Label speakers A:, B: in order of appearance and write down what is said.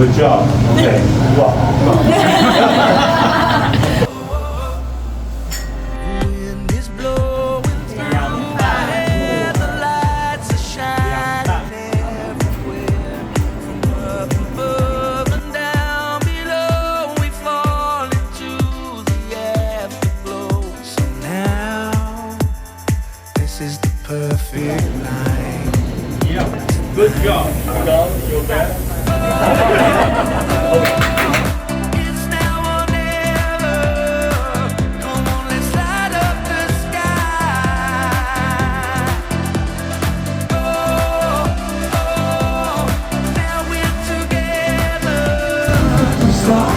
A: Good job. Okay. 哇，很棒。
B: Perfect night.
A: Yeah. Good job. Go. You're back.
B: It's now or never. Come on, let's light up the sky. Oh, oh, now we're together. The sky.